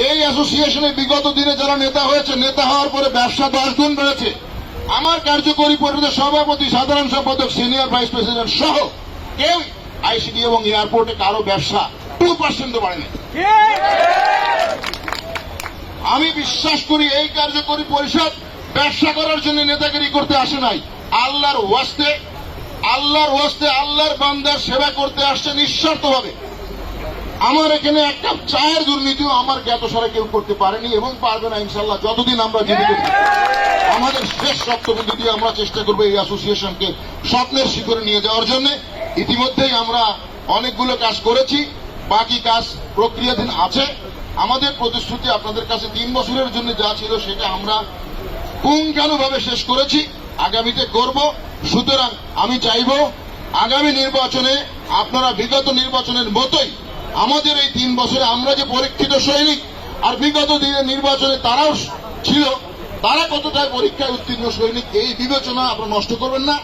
এই অ্যাসোসিয়েশনে বিগত দিনে যারা নেতা হয়েছে, নেতা হওয়ার পরে ব্যবসা 10 গুণ বেড়েছে। আমার কার্যকরী পরিষদের সভাপতি, সাধারণ সম্পাদক, সিনিয়র ভাইস প্রেসিডেন্ট সহ কেউ আইসিডি এবং এয়ারপোর্টে কারো ব্যবসা 2% বাড়েনি। আমি বিশ্বাস করি এই কার্যকরী পরিষদ ব্যবসা করার জন্য নেতাগিরি করতে আসে নাই, আল্লাহর ওয়াস্তে আল্লাহর বান্দার সেবা করতে আসছে নিঃস্বার্থভাবে। আমার এখানে এক কাপ চায়ের দুর্নীতিও আমার জ্ঞাতসারে কেউ করতে পারেনি এবং পারবে না ইনশাল্লাহ, যতদিন আমরা জীবিত থাকব। আমাদের শেষ রক্তবিন্দু দিয়ে আমরা চেষ্টা করবো এই অ্যাসোসিয়েশনকে স্বপ্নের শিখরে নিয়ে যাওয়ার জন্য। ইতিমধ্যেই আমরা অনেকগুলো কাজ করেছি, বাকি কাজ প্রক্রিয়াধীন আছে। আমাদের প্রতিশ্রুতি আপনাদের কাছে 3 বছরের জন্য যা ছিল সেটা আমরা পুঙ্খানুভাবে শেষ করেছি, আগামীতে করব। সুতরাং আমি চাইব আগামী নির্বাচনে আপনারা বিগত নির্বাচনের মতোই আমাদের এই 3 বছরে আমরা যে পরীক্ষিত সৈনিক, আর বিগত দিনের নির্বাচনে তারাও ছিল, তারা কতটাই পরীক্ষায় উত্তীর্ণ সৈনিক, এই বিবেচনা আপনারা নষ্ট করবেন না।